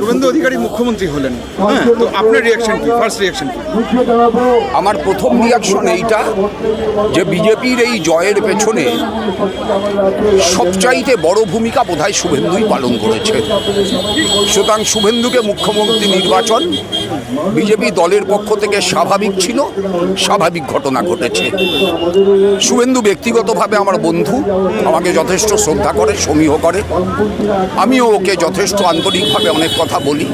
শুভেন্দু অধিকারী মুখ্যমন্ত্রী হলেন, হ্যাঁ, তো আপনার রিয়াকশন কি, ফার্স্ট রিয়াকশন কি? আমার প্রথম রিয়াকশন এইটা যে বিজেপির এই জয়ের পেছনে সবচাইতে বড় ভূমিকা বোধহয় শুভেন্দুই পালন করেছে। সুতরাং শুভেন্দুকে মুখ্যমন্ত্রী নির্বাচন বিজেপি দলের পক্ষ থেকে স্বাভাবিক ছিল, স্বাভাবিক ঘটনা ঘটেছে। শুভেন্দু ব্যক্তিগতভাবে আমার বন্ধু, আমাকে যথেষ্ট শ্রদ্ধা করে, সমীহ করে। আমিও ওকে যথেষ্ট আন্তরিকভাবে অনেক কথা বলি।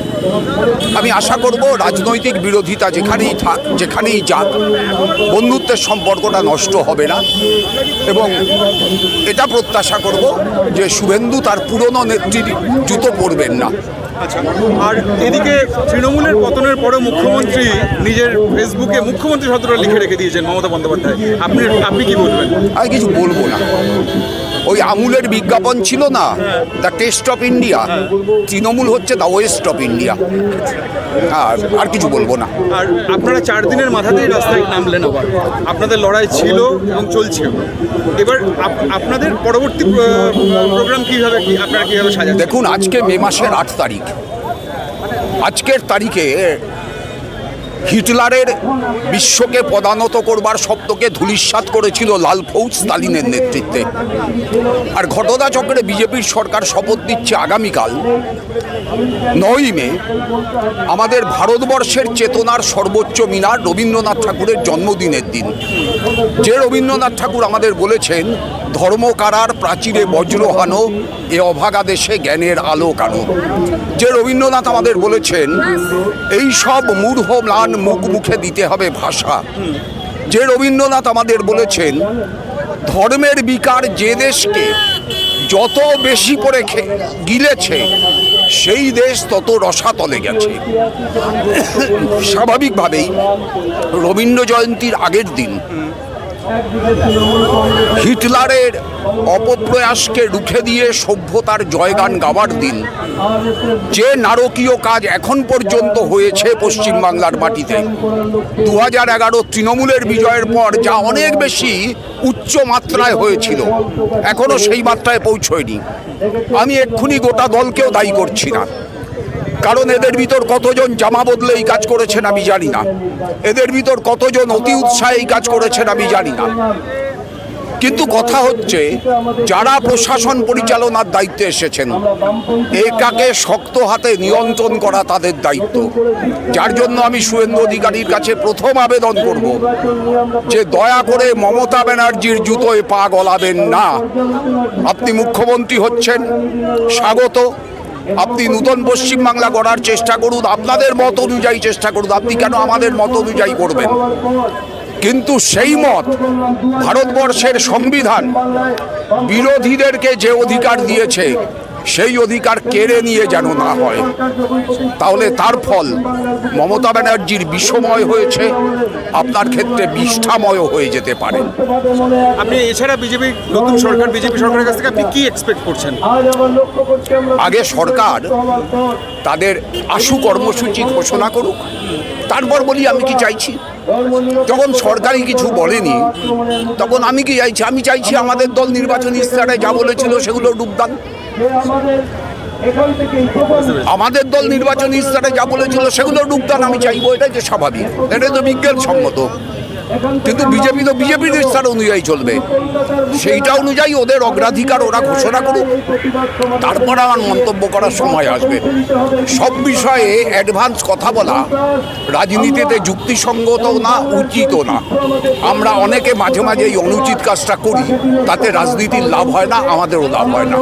আমি আশা করব রাজনৈতিক বিরোধিতা যেখানেই থাক, যেখানেই যাক, বন্ধুত্বের সম্পর্কটা নষ্ট হবে না, এবং এটা প্রত্যাশা করব যে শুভেন্দু তার পুরনো নেত্রীর জুতো পরবেন না। আচ্ছা, আর এদিকে তৃণমূলের পতনের পরে মুখ্যমন্ত্রী নিজের ফেসবুকে মুখ্যমন্ত্রী শব্দটা লিখে রেখে দিয়েছেন মমতা বন্দ্যোপাধ্যায়, আপনি কি বলবেন? আমি কিছু বলবো না। ওই আমুলের বিজ্ঞাপন ছিল না, the test of India, Trinamool হচ্ছে দ্য ওয়েস্ট অফ ইন্ডিয়া। আর কিছু বলবো না। আর আপনারা 4 দিনের মাথাতেই রাস্তায় নামলেন, আবার আপনাদের লড়াই ছিল এবং চলছে। এবার আপনাদের পরবর্তী প্রোগ্রাম কীভাবে, আপনারা কীভাবে সাজান? দেখুন, আজকে মে মাসের 8 তারিখ। আজকের তারিখে হিটলারের বিশ্বকে পদানত করবার শব্দকে ধূলিসাৎ করেছিল লাল ফৌজ স্তালিনের নেতৃত্বে। আর ঘটনাচক্রে বিজেপির সরকার শপথ দিচ্ছে আগামীকাল 9ই মে, আমাদের ভারতবর্ষের চেতনার সর্বোচ্চ মিনার রবীন্দ্রনাথ ঠাকুরের জন্মদিনের দিন। যে রবীন্দ্রনাথ ঠাকুর আমাদের বলেছেন, ধর্মকারার প্রাচীরে বজ্রহানো, এ অভাগা দেশে জ্ঞানের আলো কানো। যে রবীন্দ্রনাথ আমাদের বলেছেন, এই সব মূঢ় ম্লান মুখ মুখে দিতে হবে ভাষা। যে রবীন্দ্রনাথ আমাদের বলেছেন, ধর্মের বিকার যে দেশকে যত বেশি করে গিলেছে, সেই দেশ তত রসাতলে গেছে। স্বাভাবিকভাবেই রবীন্দ্র জয়ন্তীর আগের দিন হিটলারের অপপ্রয়াসকে রুখে দিয়ে সভ্যতার জয়গান গাওয়ার দিন। যে নারকীয় কাজ এখন পর্যন্ত হয়েছে পশ্চিমবাংলার মাটিতে, 2011 তৃণমূলের বিজয়ের পর যা অনেক বেশি উচ্চ মাত্রায় হয়েছিল, এখনো সেই মাত্রায় পৌঁছয়নি। আমি এক্ষুনি গোটা দলকেও দায়ী করছি না, কারণ এদের ভিতর কতজন জামা বদলে এই কাজ করেছেন আমি জানি না, এদের ভিতর কতজন অতি উৎসাহে এই কাজ করেছেন আমি জানি না। কিন্তু কথা হচ্ছে, যারা প্রশাসন পরিচালনার দায়িত্বে এসেছেন, এটাকে শক্ত হাতে নিয়ন্ত্রণ করা তাদের দায়িত্ব। যার জন্য আমি শুভেন্দু অধিকারীর কাছে প্রথম আবেদন করব যে দয়া করে মমতা ব্যানার্জির জুতোয় পা গলাবেন না। আপনি মুখ্যমন্ত্রী হচ্ছেন, স্বাগত। আপনি নূতন পশ্চিমবাংলা গড়ার চেষ্টা করুন, আপনাদের মত অনুযায়ী চেষ্টা করুন। আপনি কেন আমাদের মত অনুযায়ী করবেন? কিন্তু সেই মত, ভারতবর্ষের সংবিধান বিরোধীদেরকে যে অধিকার দিয়েছে, সেই অধিকার কেড়ে নিয়ে যেন না হয়। তাহলে তার ফল মমতা ব্যানার্জির বিষময় হয়েছে, আপনার ক্ষেত্রে বিষ্ঠাময় হয়ে যেতে পারে। আপনি এছাড়া নতুন সরকার, বিজেপি সরকারের কাছ থেকে আপনি কি এক্সপেক্ট করছেন? আগে সরকার তাদের আশু কর্মসূচি ঘোষণা করুক, তারপর বলি আমি কি চাইছি। যখন সরকারই কিছু বলেনি, তখন আমি কি চাইছি? আমি চাইছি আমাদের দল নির্বাচনী ইস্তাহারে যা বলেছিল সেগুলো ডুবদান। আমাদের দল নির্বাচনী ইস্তাহারে যা বলেছিল সেগুলো ডুবদান আমি চাইবো। এটাই যে স্বাভাবিক, এটাই তো বিজ্ঞানসম্মত। কিন্তু বিজেপি তো বিজেপির ইস্তাহার অনুযায়ী চলবে, সেইটা অনুযায়ী ওদের অগ্রাধিকার ওরা ঘোষণা করুক, তারপর আমার মন্তব্য করার সময় আসবে। সব বিষয়ে অ্যাডভান্স কথা বলা রাজনীতিতে যুক্তিসঙ্গত না, উচিতও না। আমরা অনেকে মাঝে মাঝে এই অনুচিত কাজটা করি, তাতে রাজনীতির লাভ হয় না, আমাদেরও লাভ হয় না।